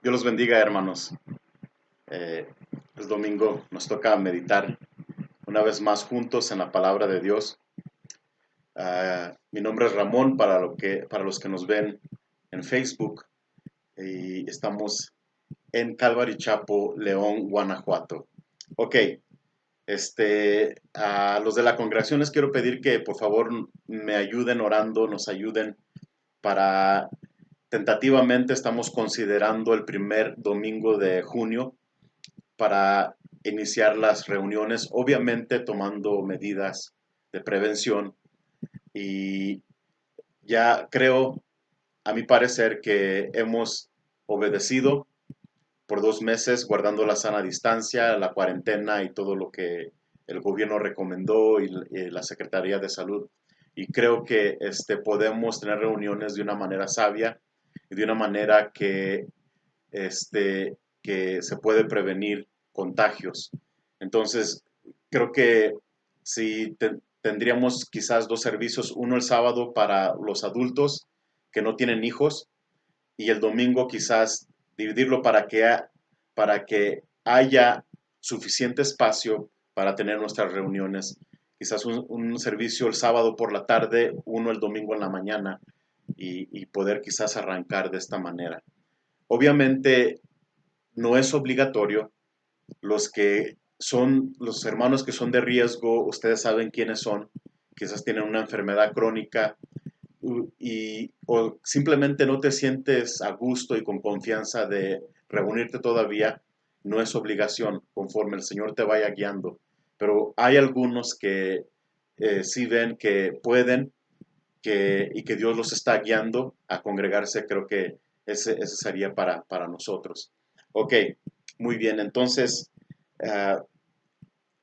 Dios los bendiga, hermanos. Eh, es domingo, nos toca meditar una vez más juntos en la palabra de Dios. Mi nombre es Ramón para los que nos ven en Facebook y estamos en Calvary Chapo, León, Guanajuato. Ok, a los de la congregación les quiero pedir que por favor me ayuden orando, nos ayuden para tentativamente estamos considerando el primer domingo de junio para iniciar las reuniones, obviamente tomando medidas de prevención. Y ya creo, a mi parecer, que hemos obedecido por 2 meses guardando la sana distancia, la cuarentena y todo lo que el gobierno recomendó y la Secretaría de Salud. Y creo que podemos tener reuniones de una manera sabia y de una manera que se puede prevenir contagios. Entonces, creo que si tendríamos quizás dos servicios, uno el sábado para los adultos que no tienen hijos y el domingo quizás dividirlo para que haya suficiente espacio para tener nuestras reuniones. Quizás un servicio el sábado por la tarde, uno el domingo en la mañana y poder quizás arrancar de esta manera. Obviamente no es obligatorio. Los hermanos que son de riesgo, ustedes saben quiénes son, quizás tienen una enfermedad crónica o simplemente no te sientes a gusto y con confianza de reunirte todavía, no es obligación, conforme el Señor te vaya guiando. Pero hay algunos que sí ven que pueden y que Dios los está guiando a congregarse. Creo que ese sería para nosotros. Ok, muy bien, entonces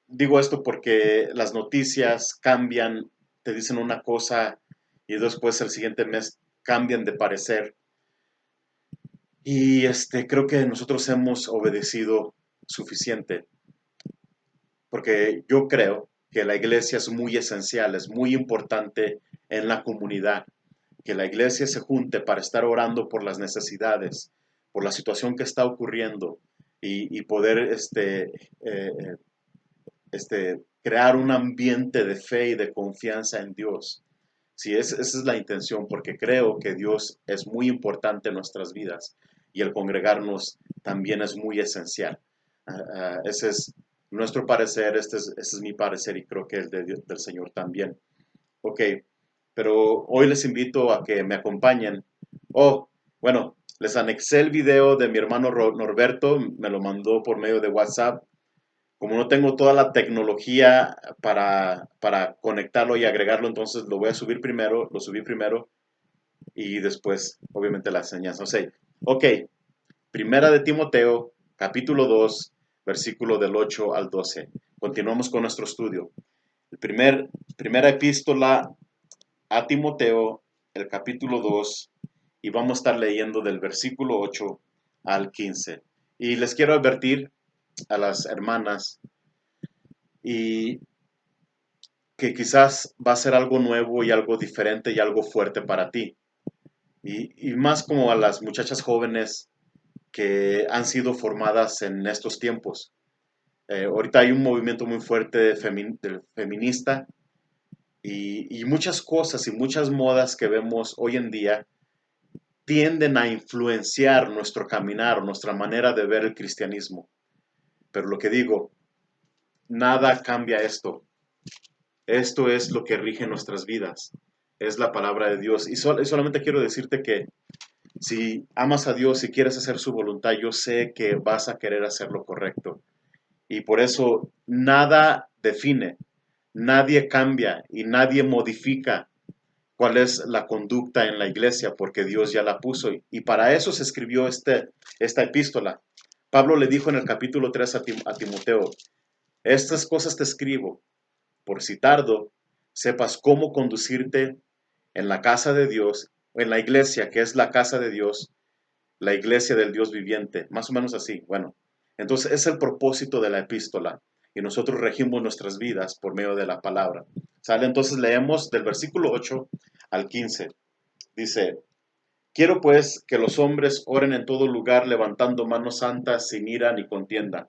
digo esto porque las noticias cambian, te dicen una cosa y después el siguiente mes cambian de parecer. Y creo que nosotros hemos obedecido suficiente, porque yo creo que la iglesia es muy esencial, es muy importante en la comunidad, que la iglesia se junte para estar orando por las necesidades, por la situación que está ocurriendo y poder crear un ambiente de fe y de confianza en Dios. Sí, esa es la intención, porque creo que Dios es muy importante en nuestras vidas y el congregarnos también es muy esencial. Ese es nuestro parecer, ese es mi parecer y creo que el del Señor también. Ok, pero hoy les invito a que me acompañen. Oh, bueno, les anexé el video de mi hermano Norberto, me lo mandó por medio de WhatsApp. Como no tengo toda la tecnología para conectarlo y agregarlo, entonces lo voy a subir primero, lo subí primero y después, obviamente, la enseñanza. O sea, ok, Primera de Timoteo, capítulo 2, versículo del 8 al 12. Continuamos con nuestro estudio. Primera epístola a Timoteo, el capítulo 2, y vamos a estar leyendo del versículo 8 al 15. Y les quiero advertir a las hermanas y que quizás va a ser algo nuevo y algo diferente y algo fuerte para ti. Y más como a las muchachas jóvenes que han sido formadas en estos tiempos. Ahorita hay un movimiento muy fuerte feminista y muchas cosas y muchas modas que vemos hoy en día tienden a influenciar nuestro caminar, nuestra manera de ver el cristianismo. Pero lo que digo, nada cambia esto. Esto es lo que rige nuestras vidas. Es la palabra de Dios. Y solamente quiero decirte que si amas a Dios y quieres hacer su voluntad, yo sé que vas a querer hacer lo correcto. Y por eso nada define, nadie cambia y nadie modifica cuál es la conducta en la iglesia, porque Dios ya la puso. Y para eso se escribió esta epístola. Pablo le dijo en el capítulo 3 a Timoteo, estas cosas te escribo, por si tardo, sepas cómo conducirte en la casa de Dios, en la iglesia, que es la casa de Dios, la iglesia del Dios viviente, más o menos así. Bueno, entonces es el propósito de la epístola y nosotros regimos nuestras vidas por medio de la palabra. ¿Sale? Entonces leemos del versículo 8 al 15. Dice, Quiero pues que los hombres oren en todo lugar, levantando manos santas, sin ira ni contienda.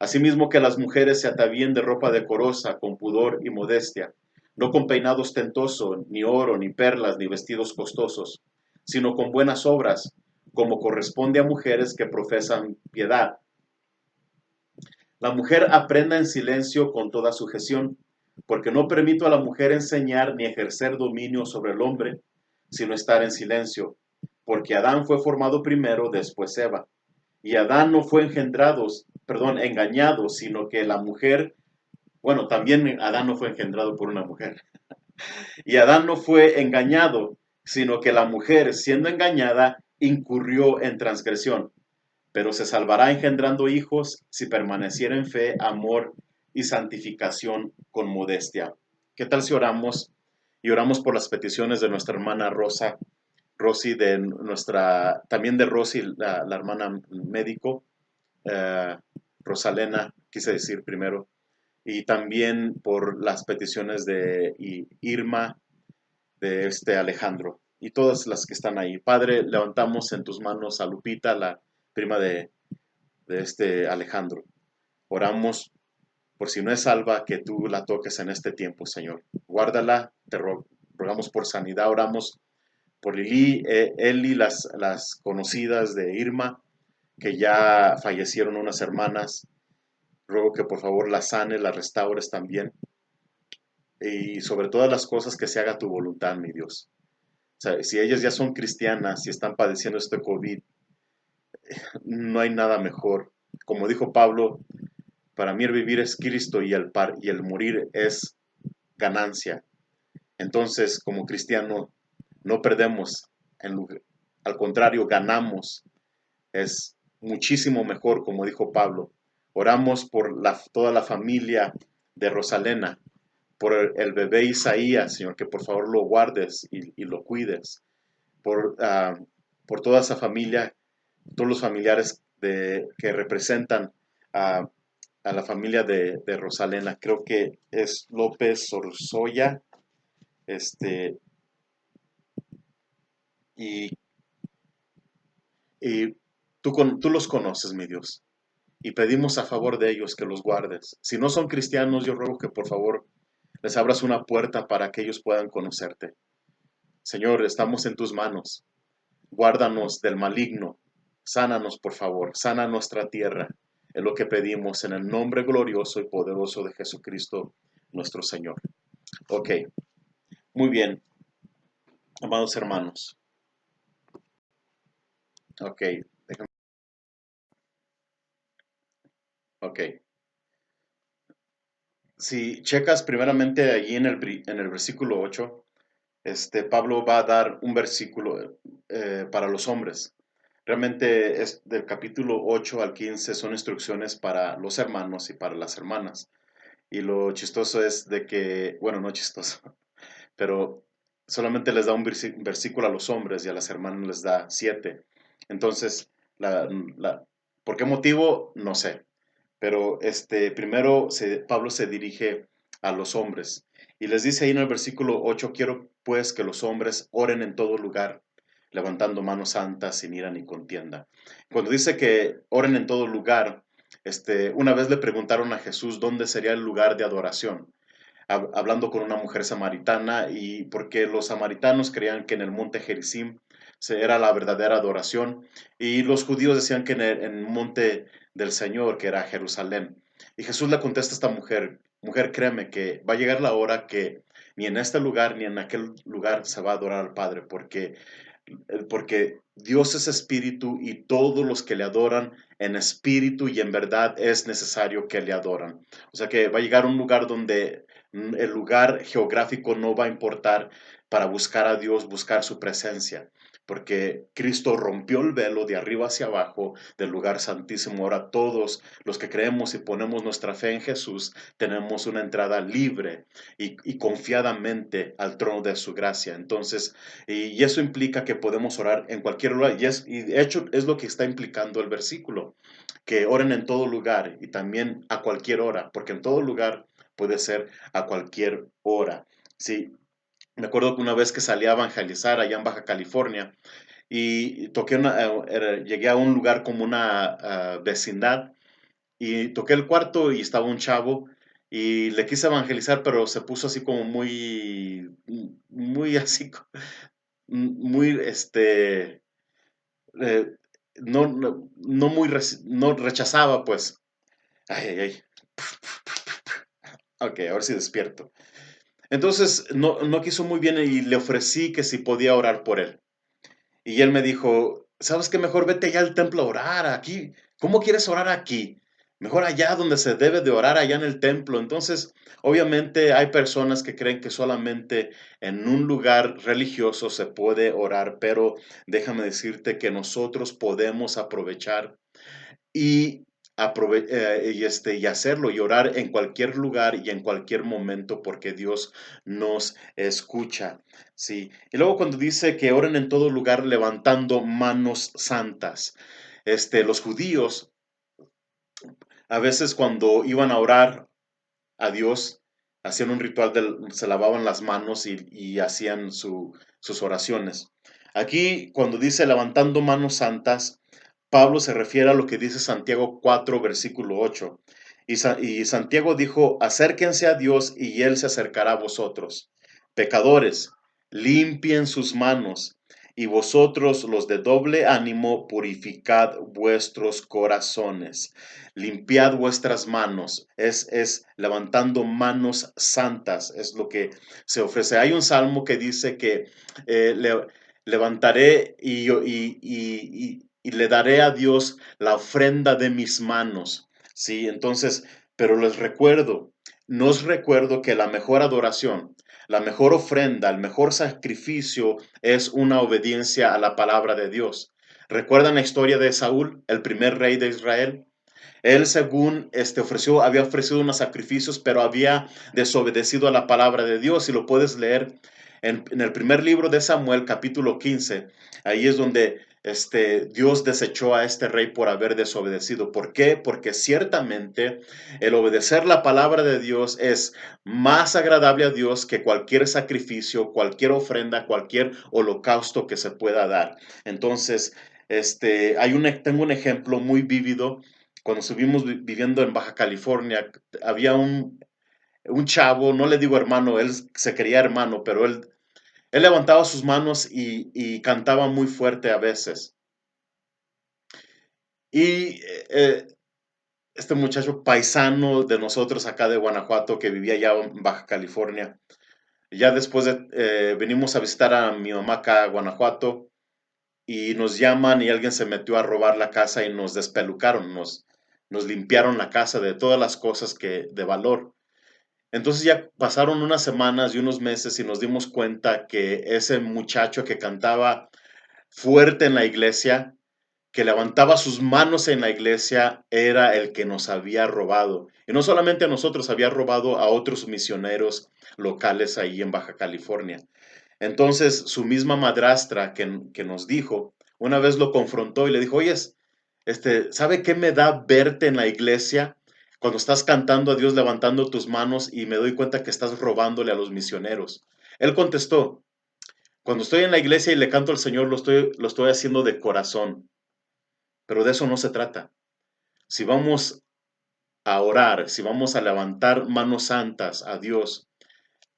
Asimismo que las mujeres se atavíen de ropa decorosa, con pudor y modestia, no con peinado ostentoso, ni oro, ni perlas, ni vestidos costosos, sino con buenas obras, como corresponde a mujeres que profesan piedad. La mujer aprenda en silencio con toda sujeción, porque no permito a la mujer enseñar ni ejercer dominio sobre el hombre, sino estar en silencio, porque Adán fue formado primero, después Eva. Y Adán no fue engañado, sino que la mujer, bueno, también Adán no fue engendrado por una mujer. Y Adán no fue engañado, sino que la mujer, siendo engañada, incurrió en transgresión, pero se salvará engendrando hijos si permaneciera en fe, amor y santificación con modestia. ¿Qué tal si oramos y oramos por las peticiones de nuestra hermana Rosy, también de Rosy, la hermana médico, eh, Rosalena, quise decir primero, y también por las peticiones de Irma, de este Alejandro, y todas las que están ahí. Padre, levantamos en tus manos a Lupita, la prima de este Alejandro. Oramos por si no es salva, que tú la toques en este tiempo, Señor. Guárdala, rogamos por sanidad, oramos por Lili, Eli, las conocidas de Irma, que ya fallecieron unas hermanas. Ruego que por favor las sanes, las restaures también. Y sobre todas las cosas que se haga tu voluntad, mi Dios. O sea, si ellas ya son cristianas y están padeciendo este COVID, no hay nada mejor. Como dijo Pablo, para mí el vivir es Cristo y el morir es ganancia. Entonces, como cristiano, no perdemos, al contrario, ganamos. Es muchísimo mejor, como dijo Pablo. Oramos por toda la familia de Rosalena, por el bebé Isaías, Señor, que por favor lo guardes y lo cuides. Por toda esa familia, todos los familiares que representan a, a la familia de Rosalena. Creo que es López Orzoya, este, y, y tú los conoces, mi Dios, y pedimos a favor de ellos que los guardes. Si no son cristianos, yo ruego que por favor les abras una puerta para que ellos puedan conocerte. Señor, estamos en tus manos. Guárdanos del maligno. Sánanos, por favor. Sana nuestra tierra. Es lo que pedimos en el nombre glorioso y poderoso de Jesucristo, nuestro Señor. Ok, muy bien, amados hermanos. Ok, ok. Si checas primeramente allí en el versículo 8, Pablo va a dar un versículo para los hombres. Realmente es del capítulo 8 al 15 son instrucciones para los hermanos y para las hermanas. Y lo chistoso es de que, bueno, no chistoso, pero solamente les da un versículo a los hombres y a las hermanas les da 7. Entonces, la, la- ¿por qué motivo? No sé. Pero primero Pablo se dirige a los hombres y les dice ahí en el versículo 8: quiero pues que los hombres oren en todo lugar, levantando manos santas sin ira ni contienda. Cuando dice que oren en todo lugar, una vez le preguntaron a Jesús dónde sería el lugar de adoración, hablando con una mujer samaritana, y porque los samaritanos creían que en el monte Gerizim era la verdadera adoración, y los judíos decían que en el monte del Señor, que era Jerusalén. Y Jesús le contesta a esta mujer: mujer, créeme que va a llegar la hora que ni en este lugar ni en aquel lugar se va a adorar al Padre, porque Dios es espíritu y todos los que le adoran en espíritu y en verdad es necesario que le adoran. O sea que va a llegar un lugar donde el lugar geográfico no va a importar para buscar a Dios, buscar su presencia, porque Cristo rompió el velo de arriba hacia abajo del lugar santísimo. Ahora todos los que creemos y ponemos nuestra fe en Jesús tenemos una entrada libre y confiadamente al trono de su gracia. Entonces, y eso implica que podemos orar en cualquier lugar, y de hecho es lo que está implicando el versículo, que oren en todo lugar y también a cualquier hora, porque en todo lugar puede ser a cualquier hora. Sí, me acuerdo que una vez que salí a evangelizar allá en Baja California, y llegué a un lugar como una vecindad y toqué el cuarto y estaba un chavo y le quise evangelizar, pero se puso así como muy así, muy, eh, no rechazaba, pues. Ay, ay, ay. Ok, ahora sí despierto. Entonces, no quiso muy bien y le ofrecí que si podía orar por él. Y él me dijo, ¿sabes qué? Mejor vete allá al templo a orar aquí. ¿Cómo quieres orar aquí? Mejor allá donde se debe de orar, allá en el templo. Entonces, obviamente hay personas que creen que solamente en un lugar religioso se puede orar, pero déjame decirte que nosotros podemos aprovechar y, y hacerlo y orar en cualquier lugar y en cualquier momento porque Dios nos escucha. Sí. Y luego cuando dice que oren en todo lugar levantando manos santas. Los judíos a veces cuando iban a orar a Dios, hacían un ritual, se lavaban las manos y hacían sus oraciones. Aquí, cuando dice levantando manos santas, Pablo se refiere a lo que dice Santiago 4, versículo 8. Y Santiago dijo, acérquense a Dios y Él se acercará a vosotros. Pecadores, limpien sus manos, y vosotros los de doble ánimo, purificad vuestros corazones. Limpiad vuestras manos, es levantando manos santas, es lo que se ofrece. Hay un salmo que dice que levantaré y le daré a Dios la ofrenda de mis manos. Sí, entonces, pero nos recuerdo que la mejor adoración, la mejor ofrenda, el mejor sacrificio es una obediencia a la palabra de Dios. ¿Recuerdan la historia de Saúl, el primer rey de Israel? Él, según había ofrecido unos sacrificios, pero había desobedecido a la palabra de Dios. Y lo puedes leer en el primer libro de Samuel, capítulo 15. Ahí es donde Dios desechó a este rey por haber desobedecido. ¿Por qué? Porque ciertamente el obedecer la palabra de Dios es más agradable a Dios que cualquier sacrificio, cualquier ofrenda, cualquier holocausto que se pueda dar. Entonces, tengo un ejemplo muy vívido cuando estuvimos viviendo en Baja California, había un chavo, no le digo hermano, él se creía hermano, pero él levantaba sus manos y cantaba muy fuerte a veces. Y este muchacho paisano de nosotros acá de Guanajuato, que vivía allá en Baja California, ya después venimos a visitar a mi mamá acá a Guanajuato y nos llaman y alguien se metió a robar la casa y nos despelucaron, nos limpiaron la casa de todas las cosas de valor. Entonces ya pasaron unas semanas y unos meses y nos dimos cuenta que ese muchacho que cantaba fuerte en la iglesia, que levantaba sus manos en la iglesia, era el que nos había robado. Y no solamente a nosotros, había robado a otros misioneros locales ahí en Baja California. Entonces su misma madrastra que nos dijo, una vez lo confrontó y le dijo, oye, ¿sabe qué me da verte en la iglesia cuando estás cantando a Dios levantando tus manos y me doy cuenta que estás robándole a los misioneros? Él contestó, cuando estoy en la iglesia y le canto al Señor, lo estoy haciendo de corazón, pero de eso no se trata. Si vamos a orar, si vamos a levantar manos santas a Dios,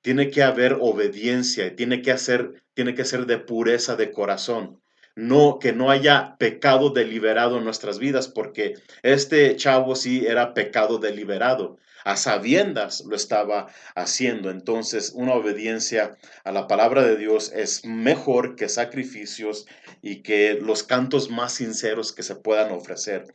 tiene que haber obediencia y tiene que ser de pureza de corazón. No, que no haya pecado deliberado en nuestras vidas, porque este chavo sí era pecado deliberado. A sabiendas lo estaba haciendo. Entonces, una obediencia a la palabra de Dios es mejor que sacrificios y que los cantos más sinceros que se puedan ofrecer.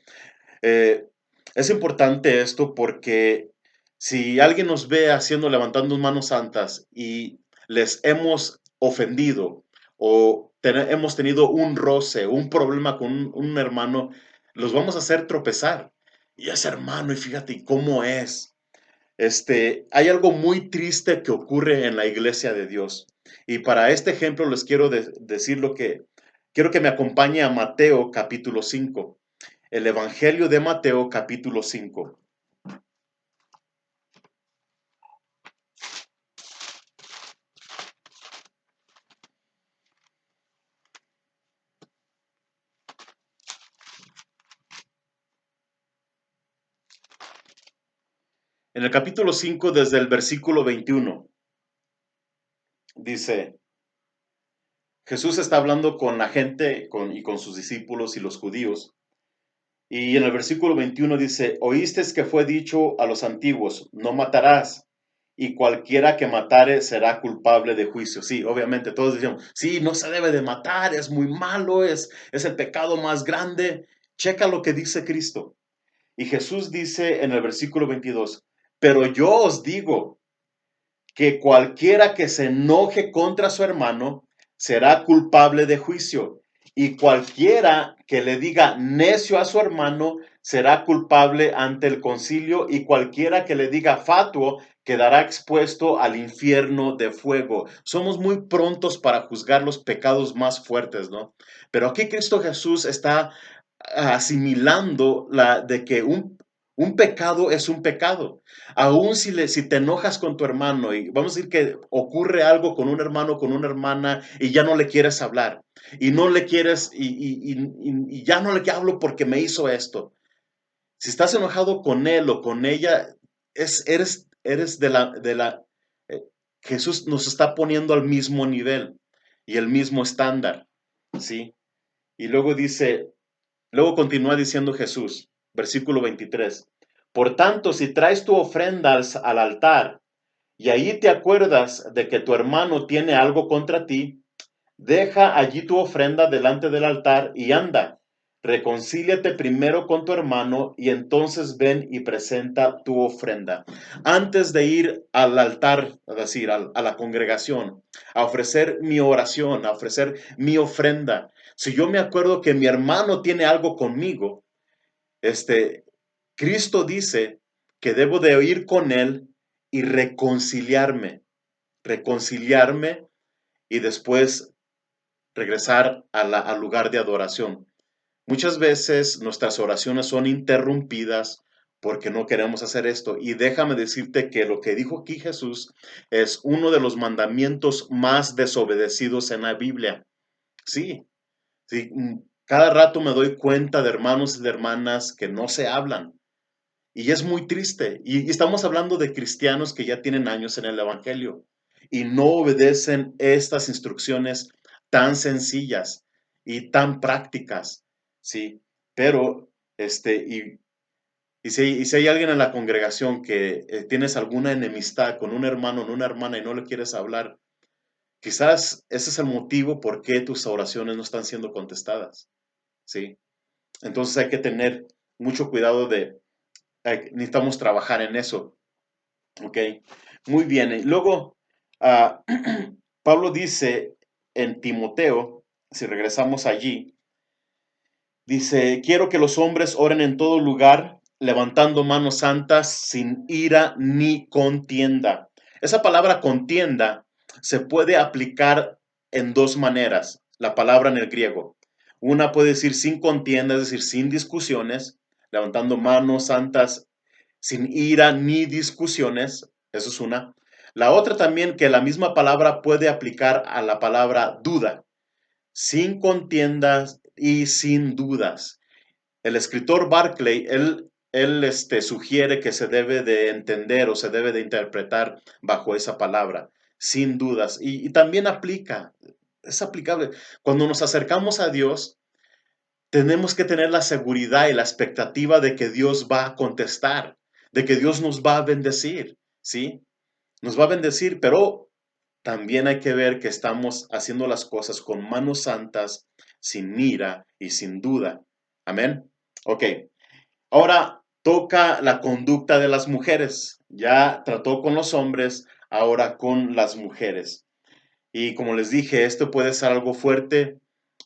Eh, es importante esto porque si alguien nos ve haciendo, levantando manos santas y les hemos ofendido o hemos tenido un roce, un problema con un hermano, los vamos a hacer tropezar. Y ese hermano, y fíjate cómo es. Hay algo muy triste que ocurre en la iglesia de Dios. Y para este ejemplo les quiero decir quiero que me acompañe a Mateo capítulo 5. El Evangelio de Mateo capítulo 5. En el capítulo 5, desde el versículo 21, dice, Jesús está hablando con la gente y con sus discípulos y los judíos. Y en el versículo 21 dice, oíste que fue dicho a los antiguos, no matarás, y cualquiera que matare será culpable de juicio. Sí, obviamente todos decían, sí, no se debe de matar, es muy malo, es el pecado más grande. Checa lo que dice Cristo. Y Jesús dice en el versículo 22, pero yo os digo que cualquiera que se enoje contra su hermano será culpable de juicio, y cualquiera que le diga necio a su hermano será culpable ante el concilio, y cualquiera que le diga fatuo quedará expuesto al infierno de fuego. Somos muy prontos para juzgar los pecados más fuertes, ¿no? Pero aquí Cristo Jesús está asimilando la de que un pecado es un pecado. Aún si te enojas con tu hermano y vamos a decir que ocurre algo con un hermano, con una hermana y ya no le quieres hablar y no le quieres y ya no le hablo porque me hizo esto. Si estás enojado con él o con ella, eres eh, Jesús nos está poniendo al mismo nivel y el mismo estándar, ¿sí? Y luego continúa diciendo Jesús, versículo 23. Por tanto, si traes tu ofrenda al altar y ahí te acuerdas de que tu hermano tiene algo contra ti, deja allí tu ofrenda delante del altar y anda. Reconcíliate primero con tu hermano y entonces ven y presenta tu ofrenda. Antes de ir al altar, es decir, a la congregación, a ofrecer mi oración, a ofrecer mi ofrenda, si yo me acuerdo que mi hermano tiene algo conmigo, este, Cristo dice que debo de ir con él y reconciliarme y después regresar al lugar de adoración. Muchas veces nuestras oraciones son interrumpidas porque no queremos hacer esto. Y déjame decirte que lo que dijo aquí Jesús es uno de los mandamientos más desobedecidos en la Biblia. Sí, sí, cada rato me doy cuenta de hermanos y de hermanas que no se hablan. Y es muy triste. Y estamos hablando de cristianos que ya tienen años en el Evangelio y no obedecen estas instrucciones tan sencillas y tan prácticas, ¿sí? Pero, y si hay alguien en la congregación que tienes alguna enemistad con un hermano o una hermana y no le quieres hablar, quizás ese es el motivo por qué tus oraciones no están siendo contestadas, ¿sí? Entonces hay que tener mucho cuidado necesitamos trabajar en eso, ¿ok? Muy bien. Y luego, ah, Pablo dice en Timoteo, si regresamos allí, dice, quiero que los hombres oren en todo lugar, levantando manos santas, sin ira ni contienda. Esa palabra contienda se puede aplicar en dos maneras, la palabra en el griego. Una puede decir sin contienda, es decir, sin discusiones, levantando manos santas, sin ira ni discusiones, eso es una. La otra también que la misma palabra puede aplicar a la palabra duda, sin contiendas y sin dudas. El escritor Barclay, él sugiere que se debe de entender o se debe de interpretar bajo esa palabra, sin dudas. Y también aplica, es aplicable. Cuando nos acercamos a Dios, tenemos que tener la seguridad y la expectativa de que Dios va a contestar, de que Dios nos va a bendecir, ¿sí? Nos va a bendecir, pero también hay que ver que estamos haciendo las cosas con manos santas, sin ira y sin duda. Amén. Ok, ahora toca la conducta de las mujeres. Ya trató con los hombres, ahora con las mujeres. Y como les dije, esto puede ser algo fuerte,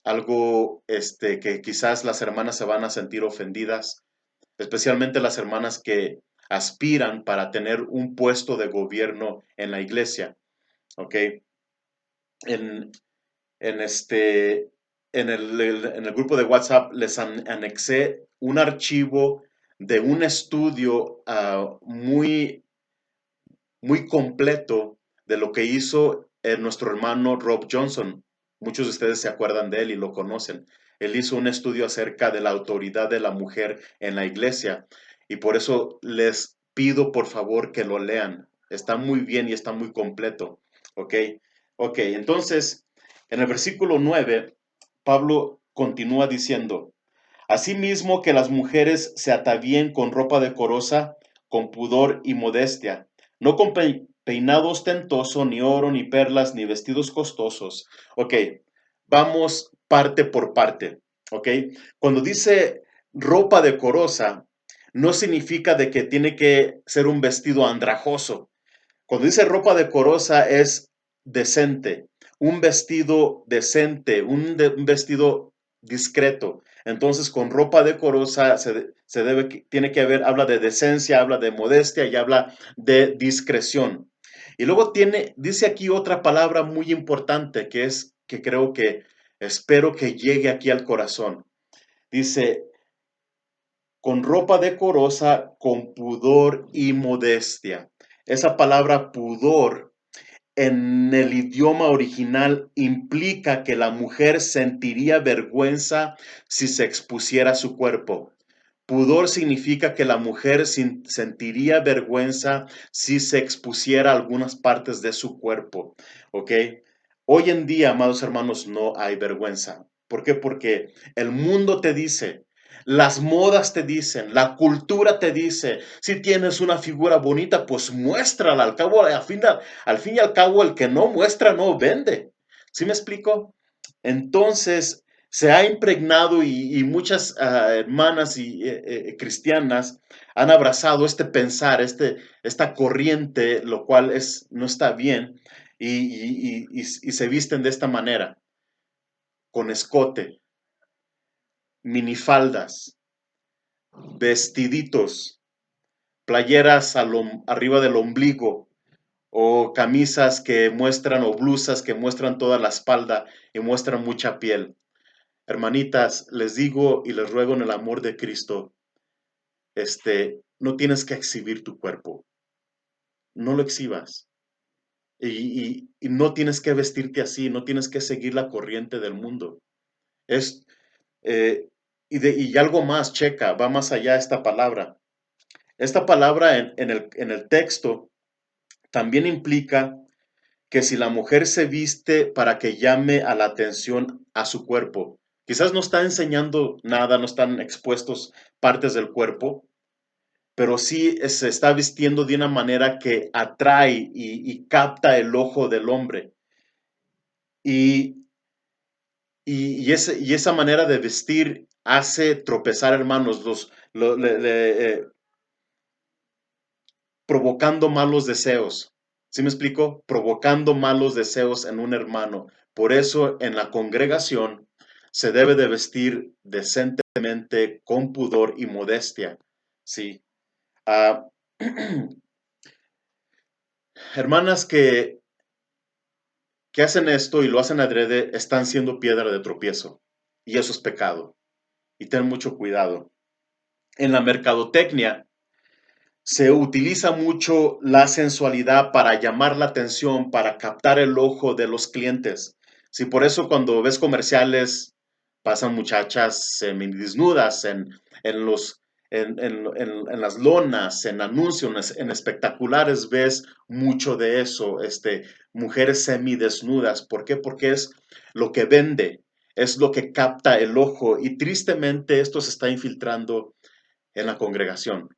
algo que quizás las hermanas se van a sentir ofendidas, especialmente las hermanas que aspiran para tener un puesto de gobierno en la iglesia. ¿Ok? En, en, este, en el grupo de WhatsApp les anexé un archivo de un estudio muy completo de lo que hizo nuestro hermano Rob Johnson. Muchos de ustedes se acuerdan de él y lo conocen. Él hizo un estudio acerca de la autoridad de la mujer en la iglesia y por eso les pido por favor que lo lean. Está muy bien y está muy completo. ¿Ok? Ok, entonces, en el versículo 9, Pablo continúa diciendo, asimismo que las mujeres se atavíen con ropa decorosa, con pudor y modestia, no con peinado ostentoso, ni oro, ni perlas, ni vestidos costosos. Ok, vamos parte por parte. Ok, cuando dice ropa decorosa, no significa de que tiene que ser un vestido andrajoso. Cuando dice ropa decorosa es decente, un vestido decente, un vestido discreto. Entonces, con ropa decorosa se debe, tiene que haber, habla de decencia, habla de modestia y habla de discreción. Y luego dice aquí otra palabra muy importante que es, que creo que espero que llegue aquí al corazón. Dice, con ropa decorosa, con pudor y modestia. Esa palabra pudor en el idioma original implica que la mujer sentiría vergüenza si se expusiera su cuerpo. Pudor significa que la mujer sentiría vergüenza si se expusiera algunas partes de su cuerpo. ¿Ok? Hoy en día, amados hermanos, no hay vergüenza. ¿Por qué? Porque el mundo te dice, las modas te dicen, la cultura te dice, si tienes una figura bonita, pues muéstrala. Al fin y al cabo, el que no muestra no vende. ¿Sí me explico? Entonces, se ha impregnado y muchas hermanas y cristianas han abrazado este pensar, esta corriente, lo cual no está bien, y se visten de esta manera, con escote, minifaldas, vestiditos, playeras arriba del ombligo, o camisas que muestran, o blusas que muestran toda la espalda y muestran mucha piel. Hermanitas, les digo y les ruego en el amor de Cristo, no tienes que exhibir tu cuerpo, no lo exhibas. Y no tienes que vestirte así, no tienes que seguir la corriente del mundo. Es, y algo más, checa, va más allá esta palabra. Esta palabra en el texto también implica que si la mujer se viste para que llame a la atención a su cuerpo, quizás no está enseñando nada, no están expuestos partes del cuerpo, pero sí se está vistiendo de una manera que atrae y capta el ojo del hombre. Y, y esa manera de vestir hace tropezar, hermanos, provocando malos deseos. ¿Sí me explico? Provocando malos deseos en un hermano. Por eso en la congregación se debe de vestir decentemente, con pudor y modestia. Sí. Ah, hermanas que hacen esto y lo hacen adrede están siendo piedra de tropiezo. Y eso es pecado. Y ten mucho cuidado. En la mercadotecnia se utiliza mucho la sensualidad para llamar la atención, para captar el ojo de los clientes. Sí, por eso cuando ves comerciales pasan muchachas semidesnudas en los, en las lonas, en anuncios, en espectaculares ves mucho de eso, mujeres semidesnudas. ¿Por qué? Porque es lo que vende, es lo que capta el ojo y tristemente esto se está infiltrando en la congregación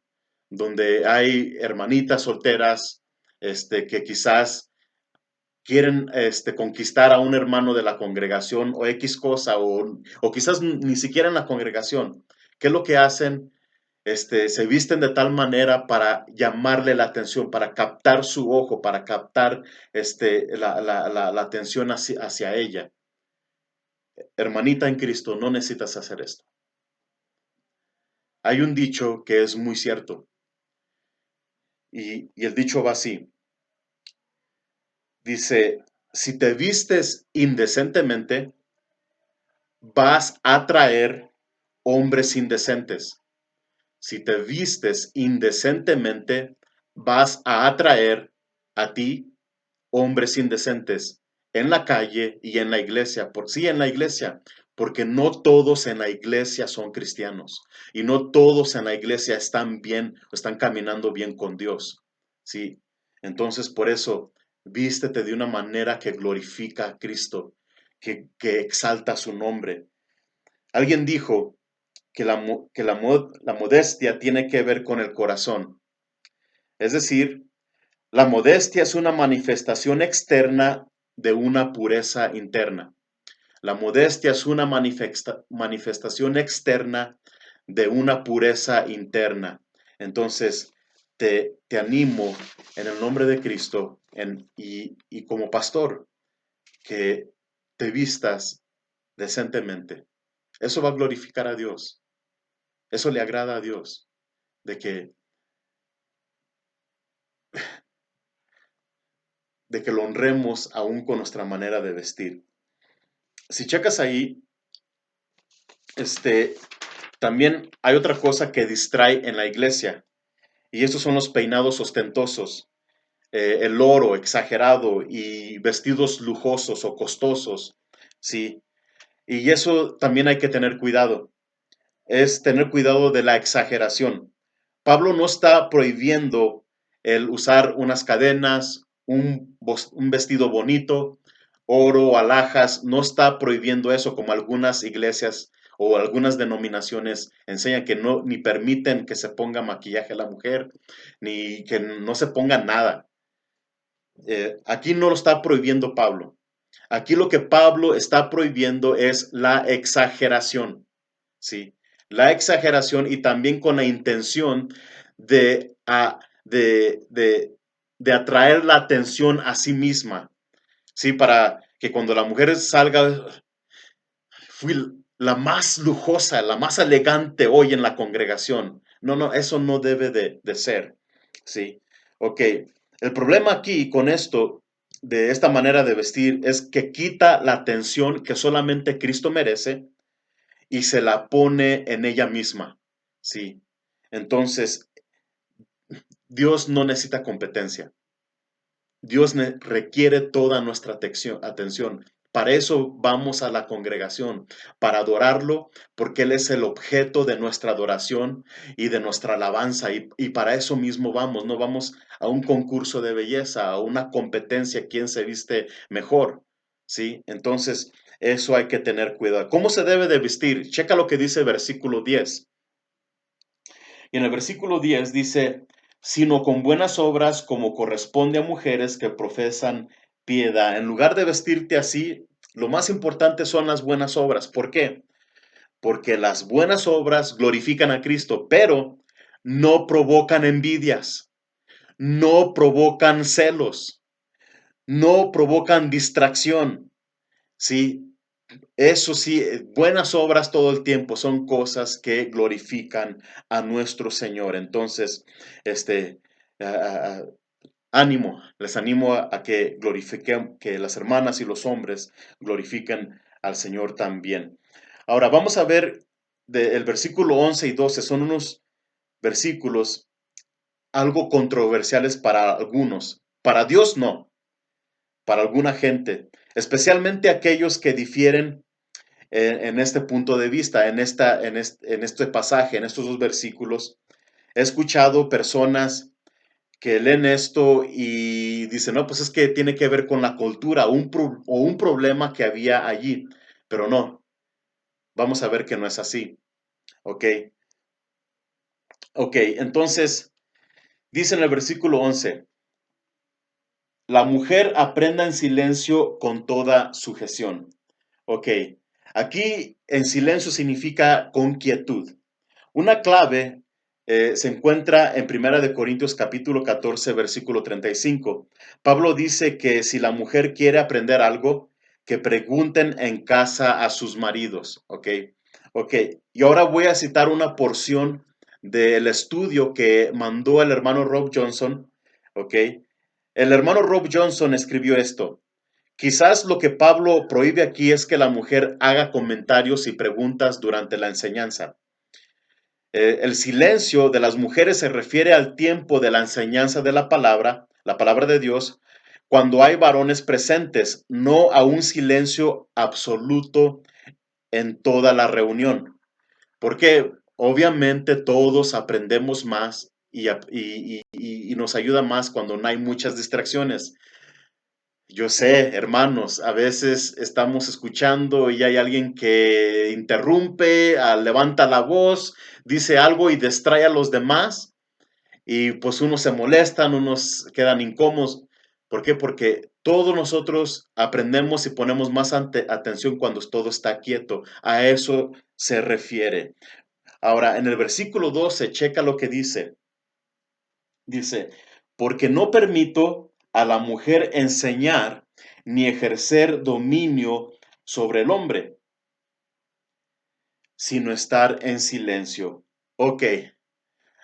donde hay hermanitas solteras que quizás quieren conquistar a un hermano de la congregación o X cosa, o quizás ni siquiera en la congregación. ¿Qué es lo que hacen? Se visten de tal manera para llamarle la atención, para captar su ojo, para captar la atención hacia ella. Hermanita en Cristo, no necesitas hacer esto. Hay un dicho que es muy cierto, y el dicho va así. Dice, si te vistes indecentemente, vas a atraer hombres indecentes. Si te vistes indecentemente, vas a atraer a ti hombres indecentes en la calle y en la iglesia. Sí, en la iglesia. porque no todos en la iglesia son cristianos y no todos en la iglesia están bien o están caminando bien con Dios. ¿Sí? Entonces, por eso, vístete de una manera que glorifica a Cristo, que exalta su nombre. Alguien dijo que la modestia tiene que ver con el corazón. Es decir, la modestia es una manifestación externa de una pureza interna. La modestia es una manifestación externa de una pureza interna. Entonces, te animo en el nombre de Cristo y como pastor que te vistas decentemente. Eso va a glorificar a Dios. Eso le agrada a Dios, de que lo honremos aún con nuestra manera de vestir. Si checas ahí, también hay otra cosa que distrae en la iglesia, y estos son los peinados ostentosos, el oro exagerado y vestidos lujosos o costosos, ¿sí? Y eso también hay que tener cuidado, es tener cuidado de la exageración. Pablo no está prohibiendo el usar unas cadenas, un vestido bonito, oro, alhajas, no está prohibiendo eso como algunas iglesias o algunas denominaciones enseñan que no, ni permiten que se ponga maquillaje a la mujer, ni que no se ponga nada. Aquí no lo está prohibiendo Pablo. Aquí lo que Pablo está prohibiendo es la exageración, ¿sí? La exageración y también con la intención de, de atraer la atención a sí misma, ¿sí? Para que cuando la mujer salga, fui la más lujosa, la más elegante hoy en la congregación. No, no, eso no debe de ser, ¿sí? Ok, el problema aquí con esto, de esta manera de vestir, es que quita la atención que solamente Cristo merece y se la pone en ella misma, ¿sí? Entonces, Dios no necesita competencia. Dios requiere toda nuestra atención. Para eso vamos a la congregación, para adorarlo, porque Él es el objeto de nuestra adoración y de nuestra alabanza. Y para eso mismo vamos, no vamos a un concurso de belleza, a una competencia, quién se viste mejor, ¿sí? Entonces, eso hay que tener cuidado. ¿Cómo se debe de vestir? Checa lo que dice el versículo 10. Y en el versículo 10 dice, sino con buenas obras como corresponde a mujeres que profesan piedad. En lugar de vestirte así, lo más importante son las buenas obras. ¿Por qué? Porque las buenas obras glorifican a Cristo, pero no provocan envidias, no provocan celos, no provocan distracción. ¿Sí? Eso sí, buenas obras todo el tiempo son cosas que glorifican a nuestro Señor. Entonces, este, ah, ánimo, les animo a que glorifiquen, que las hermanas y los hombres glorifiquen al Señor también. Ahora, vamos a ver el versículo 11 y 12, son unos versículos algo controversiales para algunos. Para Dios no, para alguna gente, especialmente aquellos que difieren en este punto de vista, en este pasaje, en estos dos versículos. He escuchado personas que leen esto y dicen, no, pues es que tiene que ver con la cultura o un problema que había allí, pero no, vamos a ver que no es así, ¿ok? Ok, entonces dice en el versículo 11, la mujer aprenda en silencio con toda sujeción. Ok, aquí en silencio significa con quietud. Una clave se encuentra en Primera de Corintios capítulo 14, versículo 35. Pablo dice que si la mujer quiere aprender algo, que pregunten en casa a sus maridos. ¿Ok? Ok, y ahora voy a citar una porción del estudio que mandó el hermano Rob Johnson. ¿Ok? El hermano Rob Johnson escribió esto. Quizás lo que Pablo prohíbe aquí es que la mujer haga comentarios y preguntas durante la enseñanza. El silencio de las mujeres se refiere al tiempo de la enseñanza de la palabra de Dios, cuando hay varones presentes, no a un silencio absoluto en toda la reunión. Porque obviamente todos aprendemos más y nos ayuda más cuando no hay muchas distracciones. Yo sé, hermanos, a veces estamos escuchando y hay alguien que interrumpe, levanta la voz, dice algo y distrae a los demás y pues unos se molestan, unos quedan incómodos. ¿Por qué? Porque todos nosotros aprendemos y ponemos más atención cuando todo está quieto. A eso se refiere. Ahora, en el versículo 12, checa lo que dice. Dice, porque no permito a la mujer enseñar ni ejercer dominio sobre el hombre, sino estar en silencio. Ok,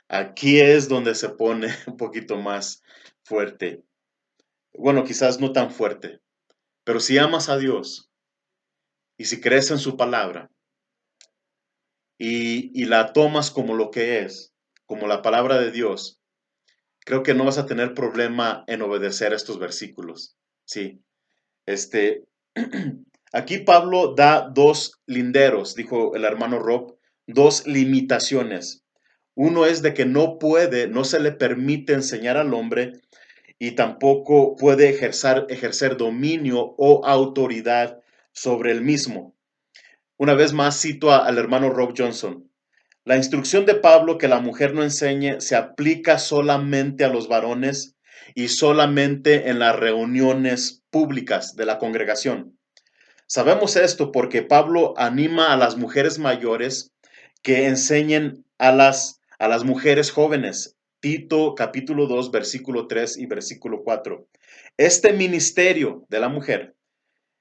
aquí es donde se pone un poquito más fuerte. Bueno, quizás no tan fuerte, pero si amas a Dios y si crees en su palabra y la tomas como lo que es, como la palabra de Dios, creo que no vas a tener problema en obedecer estos versículos. Sí, este, aquí Pablo da dos linderos, dijo el hermano Rob, dos limitaciones. Uno es de que no puede, no se le permite enseñar al hombre y tampoco puede ejercer dominio o autoridad sobre el mismo. Una vez más cito al hermano Rob Johnson. La instrucción de Pablo que la mujer no enseñe se aplica solamente a los varones y solamente en las reuniones públicas de la congregación. Sabemos esto porque Pablo anima a las mujeres mayores que enseñen a las mujeres jóvenes. Tito capítulo 2, versículo 3 y versículo 4. Este ministerio de la mujer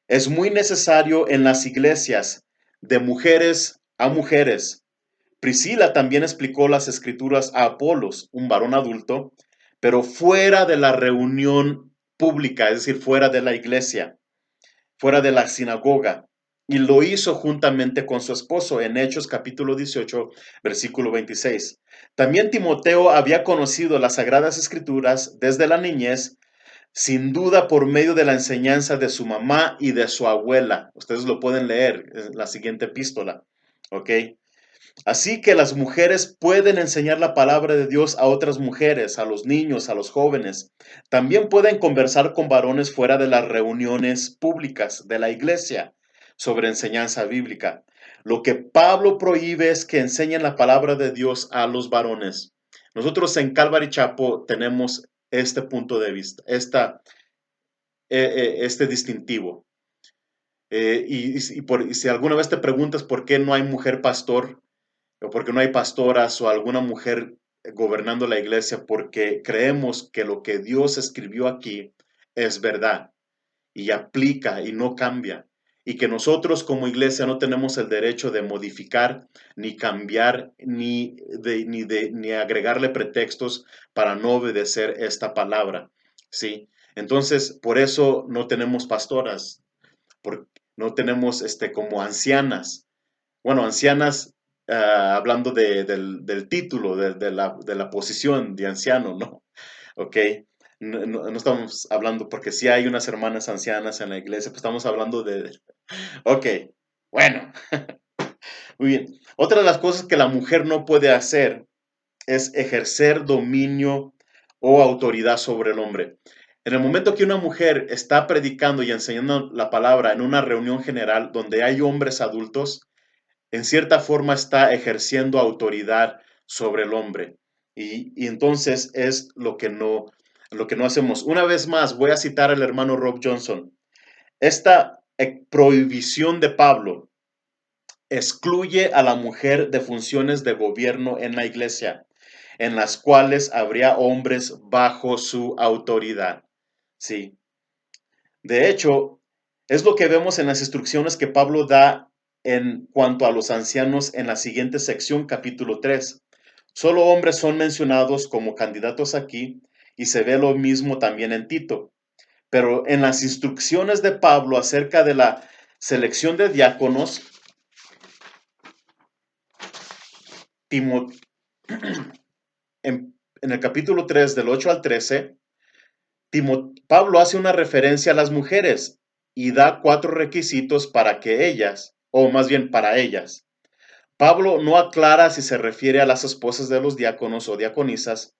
es muy necesario en las iglesias de mujeres a mujeres. Priscila también explicó las escrituras a Apolos, un varón adulto, pero fuera de la reunión pública, es decir, fuera de la iglesia, fuera de la sinagoga. Y lo hizo juntamente con su esposo en Hechos capítulo 18, versículo 26. También Timoteo había conocido las sagradas escrituras desde la niñez, sin duda por medio de la enseñanza de su mamá y de su abuela. Ustedes lo pueden leer en la siguiente epístola. ¿Ok? Así que las mujeres pueden enseñar la palabra de Dios a otras mujeres, a los niños, a los jóvenes. También pueden conversar con varones fuera de las reuniones públicas de la iglesia sobre enseñanza bíblica. Lo que Pablo prohíbe es que enseñen la palabra de Dios a los varones. Nosotros en Calvary Chapel tenemos este punto de vista, este distintivo. Y si alguna vez te preguntas por qué no hay mujer pastor, o porque no hay pastoras o alguna mujer gobernando la iglesia, porque creemos que lo que Dios escribió aquí es verdad y aplica y no cambia. Y que nosotros como iglesia no tenemos el derecho de modificar, ni cambiar, ni agregarle pretextos para no obedecer esta palabra. ¿Sí? Entonces, por eso no tenemos pastoras, no tenemos como ancianas, bueno, ancianas, hablando del título, de la posición de anciano, ¿no? Ok, no estamos hablando, porque sí hay unas hermanas ancianas en la iglesia, pues estamos hablando ok, bueno, muy bien. Otra de las cosas que la mujer no puede hacer es ejercer dominio o autoridad sobre el hombre. En el momento que una mujer está predicando y enseñando la palabra en una reunión general donde hay hombres adultos, en cierta forma está ejerciendo autoridad sobre el hombre. Y entonces es lo que no hacemos. Una vez más, voy a citar al hermano Rob Johnson. Esta prohibición de Pablo excluye a la mujer de funciones de gobierno en la iglesia, en las cuales habría hombres bajo su autoridad. Sí. De hecho, es lo que vemos en las instrucciones que Pablo da en cuanto a los ancianos en la siguiente sección, capítulo 3. Solo hombres son mencionados como candidatos aquí y se ve lo mismo también en Tito. Pero en las instrucciones de Pablo acerca de la selección de diáconos, en el capítulo 3 del 8 al 13, Pablo hace una referencia a las mujeres y da 4 requisitos para que ellas o más bien para ellas. Pablo no aclara si se refiere a las esposas de los diáconos o diaconisas.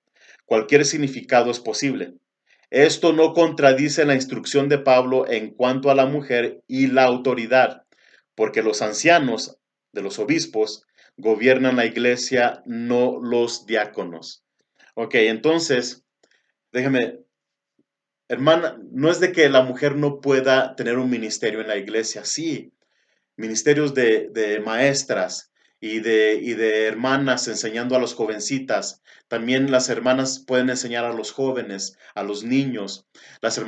Cualquier significado es posible. Esto no contradice la instrucción de Pablo en cuanto a la mujer y la autoridad, porque los ancianos de los obispos gobiernan la iglesia, no los diáconos. Ok, entonces, déjame, hermana, no es de que la mujer no pueda tener un ministerio en la iglesia, sí, ministerios de maestras y de hermanas enseñando a los jovencitas. También las hermanas pueden enseñar a los jóvenes, a los niños.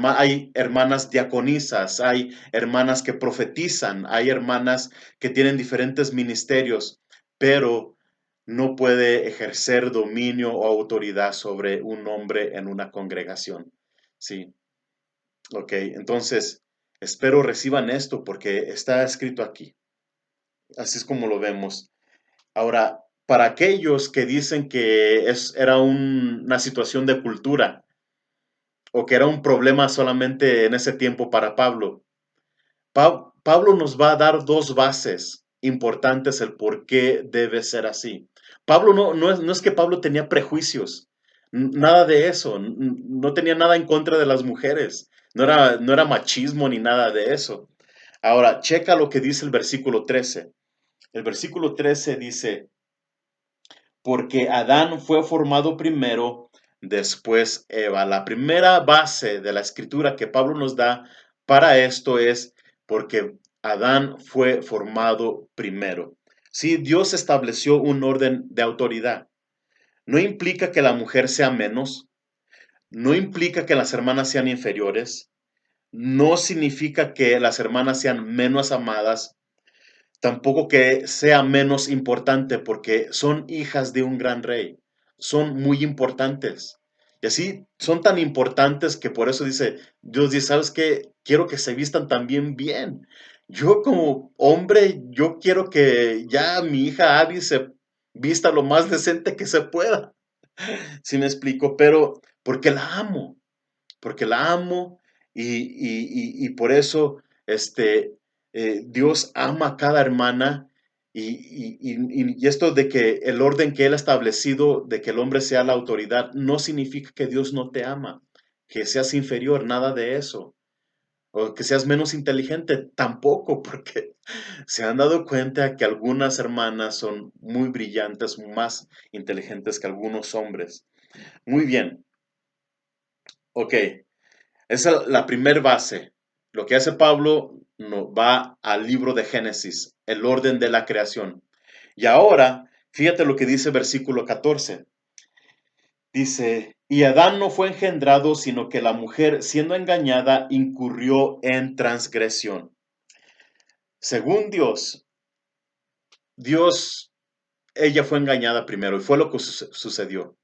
Hay hermanas diaconisas, hay hermanas que profetizan, hay hermanas que tienen diferentes ministerios, pero no puede ejercer dominio o autoridad sobre un hombre en una congregación. Sí, ok, entonces espero reciban esto porque está escrito aquí. Así es como lo vemos. Ahora, para aquellos que dicen que era una situación de cultura o que era un problema solamente en ese tiempo para Pablo, Pablo nos va a dar dos bases importantes el por qué debe ser así. Pablo no es que Pablo tenía prejuicios, nada de eso, no tenía nada en contra de las mujeres, no era machismo ni nada de eso. Ahora, checa lo que dice el versículo 13. El versículo 13 dice, porque Adán fue formado primero, después Eva. La primera base de la escritura que Pablo nos da para esto es porque Adán fue formado primero. Sí, Dios estableció un orden de autoridad. No implica que la mujer sea menos, no implica que las hermanas sean inferiores, no significa que las hermanas sean menos amadas, tampoco que sea menos importante porque son hijas de un gran rey, son muy importantes. Y así son tan importantes que por eso Dios dice, ¿sabes qué? Quiero que se vistan también bien. Yo como hombre, yo quiero que ya mi hija Abby se vista lo más decente que se pueda. ¿Sí me explico? Pero porque la amo y por eso Dios ama a cada hermana y esto de que el orden que Él ha establecido de que el hombre sea la autoridad no significa que Dios no te ama, que seas inferior, nada de eso. O que seas menos inteligente, tampoco, porque se han dado cuenta que algunas hermanas son muy brillantes, más inteligentes que algunos hombres. Muy bien, ok. Esa es la primer base. Lo que hace Pablo no, va al libro de Génesis, el orden de la creación. Y ahora, fíjate lo que dice versículo 14. Dice, y Adán no fue engendrado, sino que la mujer, siendo engañada, incurrió en transgresión. Según Dios, ella fue engañada primero y fue lo que sucedió.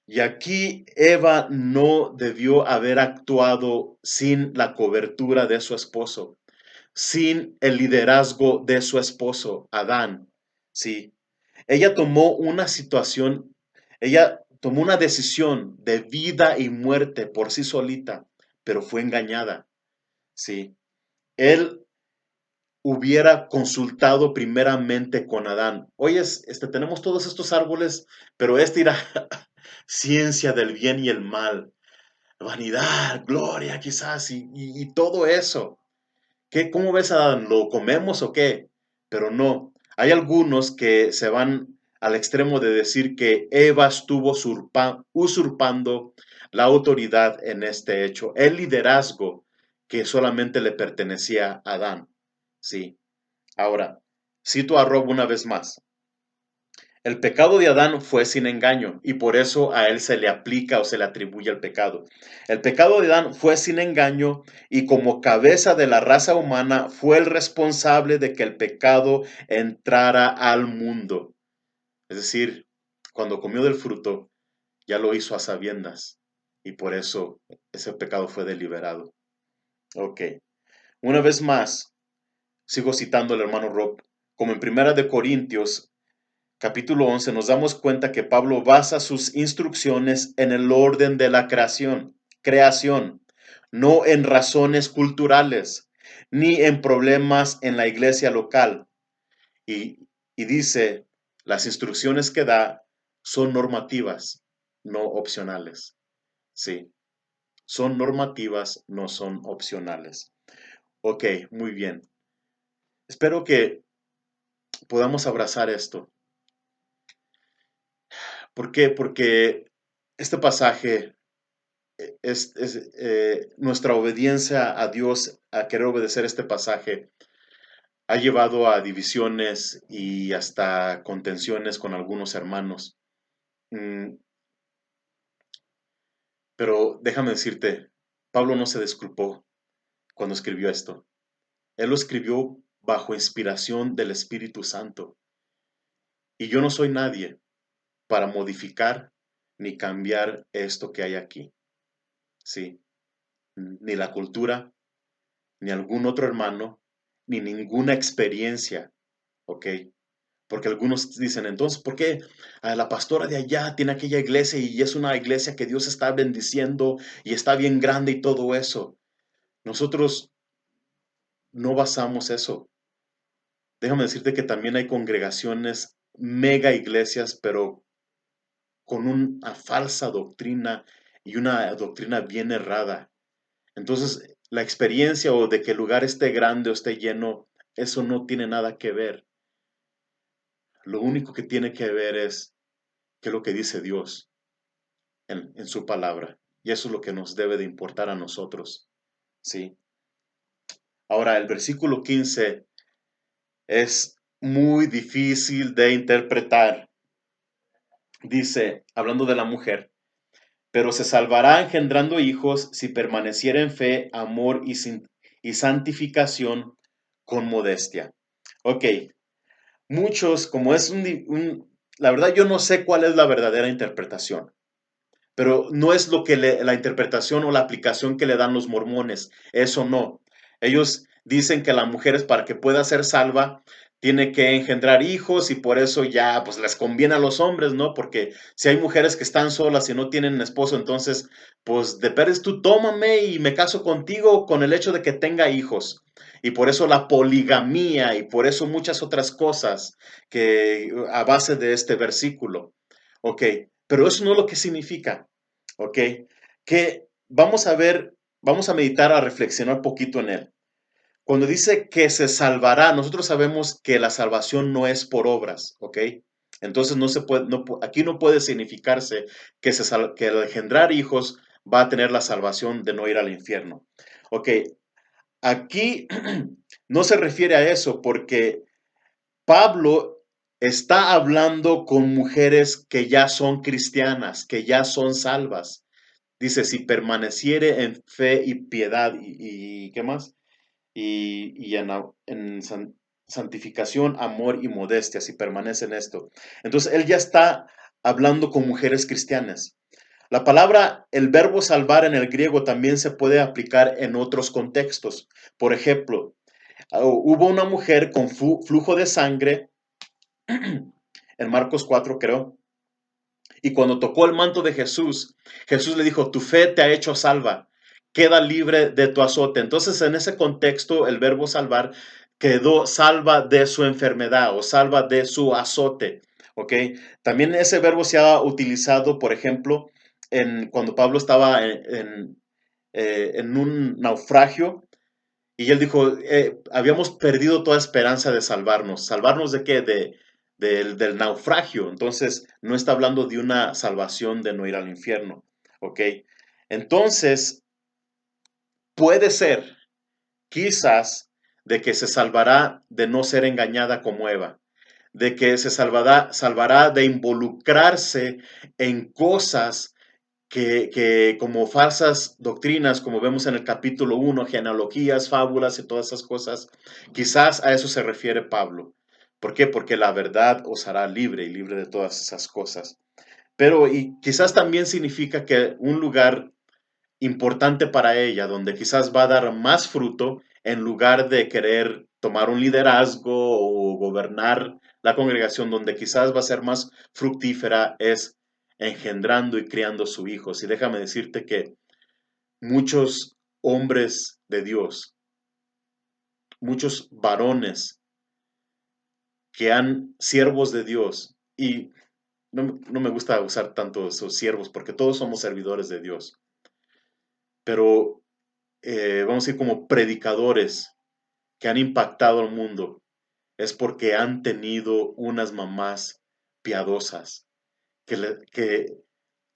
Y aquí Eva no debió haber actuado sin la cobertura de su esposo, sin el liderazgo de su esposo, Adán. Sí, ella tomó una situación, ella tomó una decisión de vida y muerte por sí solita, pero fue engañada. Sí, él hubiera consultado primeramente con Adán. Oye, tenemos todos estos árboles, pero este irá ciencia del bien y el mal, vanidad, gloria quizás y todo eso. ¿Cómo ves a Adán? ¿Lo comemos o qué? Pero no. Hay algunos que se van al extremo de decir que Eva estuvo usurpando la autoridad en este hecho, el liderazgo que solamente le pertenecía a Adán. Sí. Ahora, cito a Rob una vez más. El pecado de Adán fue sin engaño y por eso a él se le aplica o se le atribuye el pecado. El pecado de Adán fue sin engaño y como cabeza de la raza humana fue el responsable de que el pecado entrara al mundo. Es decir, cuando comió del fruto, ya lo hizo a sabiendas y por eso ese pecado fue deliberado. Ok, una vez más, sigo citando al hermano Rob, como en Primera de Corintios capítulo 11 nos damos cuenta que Pablo basa sus instrucciones en el orden de la creación, no en razones culturales, ni en problemas en la iglesia local. Y dice, las instrucciones que da son normativas, no opcionales. Sí, son normativas, no son opcionales. Ok, muy bien. Espero que podamos abrazar esto. ¿Por qué? Porque este pasaje nuestra obediencia a Dios, a querer obedecer este pasaje, ha llevado a divisiones y hasta contenciones con algunos hermanos. Mm, Pero déjame decirte, Pablo no se disculpó cuando escribió esto. Él lo escribió bajo inspiración del Espíritu Santo. Y yo no soy nadie para modificar ni cambiar esto que hay aquí. Sí, ni la cultura, ni algún otro hermano, ni ninguna experiencia, ¿ok? Porque algunos dicen, entonces, ¿por qué la pastora de allá tiene aquella iglesia y es una iglesia que Dios está bendiciendo y está bien grande y todo eso? Nosotros no basamos eso. Déjame decirte que también hay congregaciones, mega iglesias, pero con una falsa doctrina y una doctrina bien errada. Entonces, la experiencia o de que el lugar esté grande o esté lleno, eso no tiene nada que ver. Lo único que tiene que ver es qué es lo que dice Dios en su palabra. Y eso es lo que nos debe de importar a nosotros. ¿Sí? Ahora, el versículo 15 es muy difícil de interpretar. Dice, hablando de la mujer, pero se salvará engendrando hijos si permaneciera en fe, amor y santificación con modestia. Ok, muchos, como es la verdad yo no sé cuál es la verdadera interpretación, pero no es lo que la interpretación o la aplicación que le dan los mormones, eso no. Ellos dicen que la mujer es para que pueda ser salva, tiene que engendrar hijos y por eso ya pues les conviene a los hombres, ¿no? Porque si hay mujeres que están solas y no tienen esposo, entonces pues de veras tú tómame y me caso contigo con el hecho de que tenga hijos. Y por eso la poligamía y por eso muchas otras cosas que a base de este versículo. Ok, pero eso no es lo que significa. Ok, que vamos a ver, vamos a meditar, a reflexionar un poquito en él. Cuando dice que se salvará, nosotros sabemos que la salvación no es por obras, ¿ok? Entonces no se puede, aquí no puede significarse que el engendrar hijos va a tener la salvación de no ir al infierno. Ok, aquí no se refiere a eso porque Pablo está hablando con mujeres que ya son cristianas, que ya son salvas. Dice, si permaneciere en fe y piedad y ¿qué más? Y en santificación, amor y modestia, si permanece en esto. Entonces, él ya está hablando con mujeres cristianas. La palabra, el verbo salvar en el griego también se puede aplicar en otros contextos. Por ejemplo, hubo una mujer con flujo de sangre, en Marcos 4 creo, y cuando tocó el manto de Jesús, Jesús le dijo, tu fe te ha hecho salva, queda libre de tu azote. Entonces, en ese contexto, el verbo salvar quedó salva de su enfermedad o salva de su azote. ¿Ok? También ese verbo se ha utilizado, por ejemplo, cuando Pablo estaba en un naufragio y él dijo, habíamos perdido toda esperanza de salvarnos. ¿Salvarnos de qué? Del naufragio. Entonces, no está hablando de una salvación de no ir al infierno. ¿Ok? Entonces, puede ser, quizás, de que se salvará de no ser engañada como Eva, de que se salvará de involucrarse en cosas que como falsas doctrinas, como vemos en el capítulo 1, genealogías, fábulas y todas esas cosas, quizás a eso se refiere Pablo. ¿Por qué? Porque la verdad os hará libre y libre de todas esas cosas. Pero y quizás también significa que un lugar importante para ella, donde quizás va a dar más fruto en lugar de querer tomar un liderazgo o gobernar la congregación, donde quizás va a ser más fructífera, es engendrando y criando sus hijos. Y déjame decirte que muchos hombres de Dios muchos varones que han siervos de Dios, y no me gusta usar tanto esos siervos porque todos somos servidores de Dios, pero vamos a decir como predicadores que han impactado al mundo, es porque han tenido unas mamás piadosas que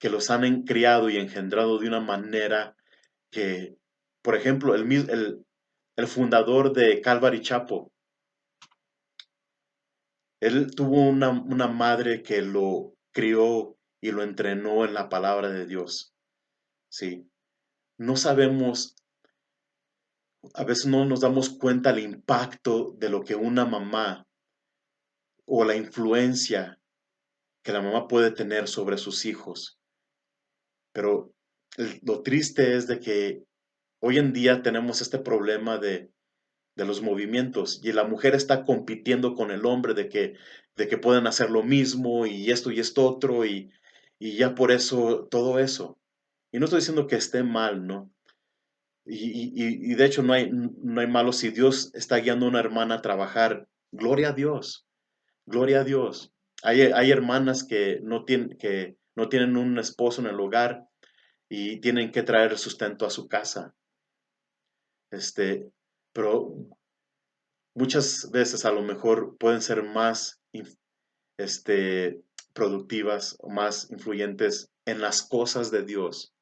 los han criado y engendrado de una manera que, por ejemplo, el fundador de Calvary Chapel, él tuvo una madre que lo crió y lo entrenó en la palabra de Dios. Sí, no sabemos, a veces no nos damos cuenta el impacto de lo que una mamá o la influencia que la mamá puede tener sobre sus hijos. Pero lo triste es de que hoy en día tenemos este problema de los movimientos y la mujer está compitiendo con el hombre de que pueden hacer lo mismo y esto otro y ya por eso, todo eso. Y no estoy diciendo que esté mal, ¿no? Y de hecho no hay malo si Dios está guiando a una hermana a trabajar. Gloria a Dios, gloria a Dios. Hay hermanas que no tienen un esposo en el hogar y tienen que traer sustento a su casa. Este, pero muchas veces a lo mejor pueden ser más este, productivas o más influyentes en las cosas de Dios,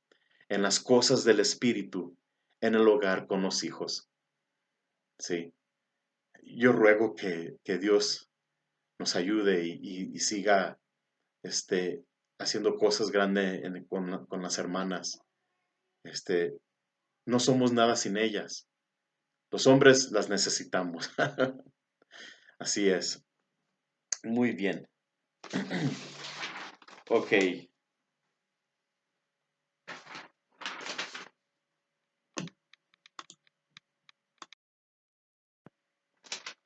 en las cosas del Espíritu, en el hogar con los hijos. Sí, yo ruego que Dios nos ayude y siga este, haciendo cosas grandes con las hermanas. Este, no somos nada sin ellas. Los hombres las necesitamos. Así es. Muy bien. Ok.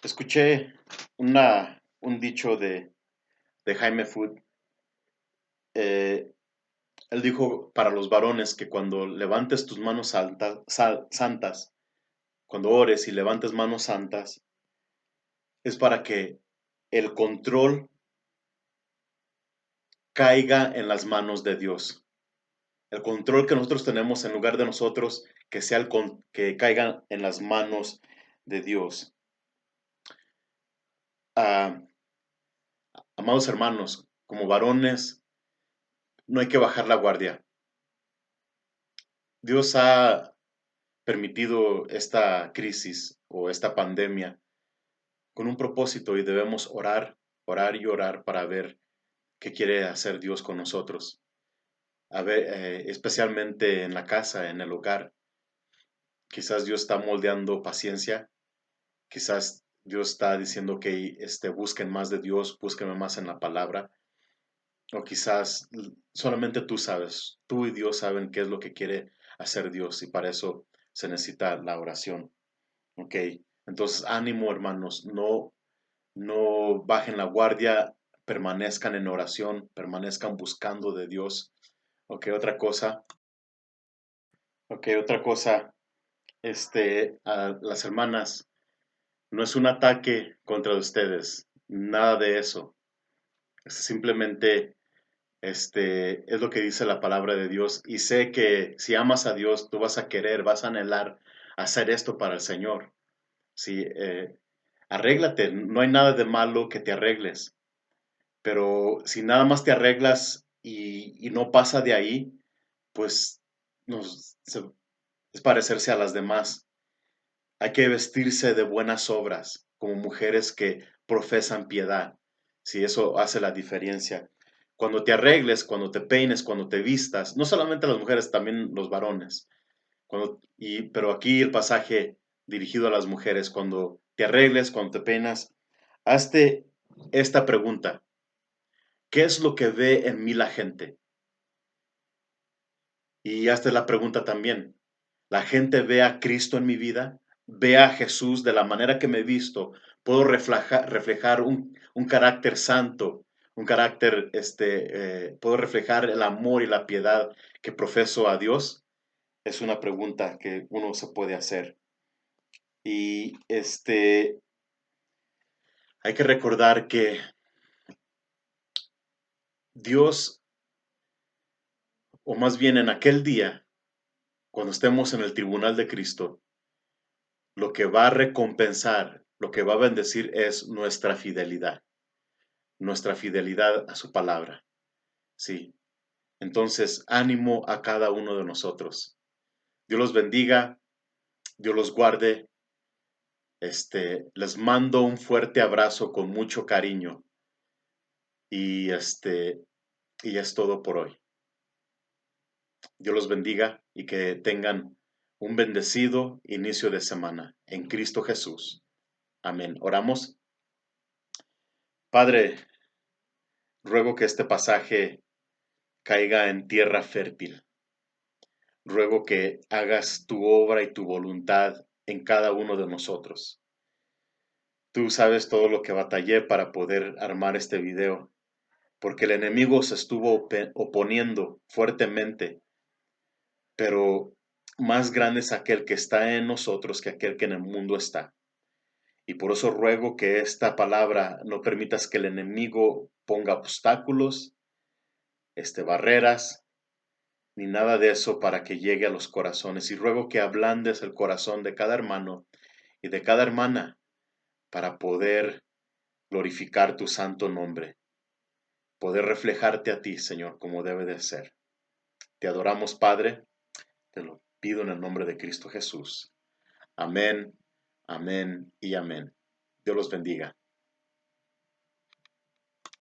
Escuché un dicho de Jaime Food. Eh, él dijo para los varones que cuando levantes tus manos santas, cuando ores y levantes manos santas, es para que el control caiga en las manos de Dios. El control que nosotros tenemos en lugar de nosotros, que caiga en las manos de Dios. Ah, amados hermanos, como varones, no hay que bajar la guardia. Dios ha permitido esta crisis o esta pandemia con un propósito y debemos orar, orar y orar para ver qué quiere hacer Dios con nosotros. A ver, especialmente en la casa, en el hogar. Quizás Dios está moldeando paciencia, quizás Dios está diciendo que busquen más de Dios, búsquenme más en la palabra, o quizás solamente tú sabes, tú y Dios saben qué es lo que quiere hacer Dios y para eso se necesita la oración. Ok, entonces ánimo hermanos, no bajen la guardia, permanezcan en oración, permanezcan buscando de Dios. Ok, otra cosa, a las hermanas, no es un ataque contra ustedes, nada de eso. Simplemente, es lo que dice la palabra de Dios y sé que si amas a Dios, tú vas a querer, vas a anhelar hacer esto para el Señor. Sí, arréglate, no hay nada de malo que te arregles, pero si nada más te arreglas y no pasa de ahí, pues es parecerse a las demás. Hay que vestirse de buenas obras, como mujeres que profesan piedad. Si eso hace la diferencia. Cuando te arregles, cuando te peines, cuando te vistas, no solamente las mujeres, también los varones. Pero aquí el pasaje dirigido a las mujeres, cuando te arregles, cuando te peinas, hazte esta pregunta. ¿Qué es lo que ve en mí la gente? Y hazte la pregunta también. ¿La gente ve a Cristo en mi vida? ¿Ve a Jesús de la manera que me he visto? ¿Puedo reflejar un carácter santo? Un carácter, ¿puedo reflejar el amor y la piedad que profeso a Dios? Es una pregunta que uno se puede hacer. Y hay que recordar que Dios, o más bien en aquel día, cuando estemos en el tribunal de Cristo, lo que va a recompensar, lo que va a bendecir es nuestra fidelidad a su palabra. Sí. Entonces, ánimo a cada uno de nosotros. Dios los bendiga, Dios los guarde. Les mando un fuerte abrazo con mucho cariño y y es todo por hoy. Dios los bendiga y que tengan un bendecido inicio de semana en Cristo Jesús. Amén. Oramos. Padre, ruego que este pasaje caiga en tierra fértil. Ruego que hagas tu obra y tu voluntad en cada uno de nosotros. Tú sabes todo lo que batallé para poder armar este video, porque el enemigo se estuvo oponiendo fuertemente, pero más grande es aquel que está en nosotros que aquel que en el mundo está. Y por eso ruego que esta palabra no permitas que el enemigo ponga obstáculos, barreras, ni nada de eso para que llegue a los corazones. Y ruego que ablandes el corazón de cada hermano y de cada hermana para poder glorificar tu santo nombre, poder reflejarte a ti, Señor, como debe de ser. Te adoramos, Padre, te lo pido en el nombre de Cristo Jesús. Amén, amén y amén. Dios los bendiga.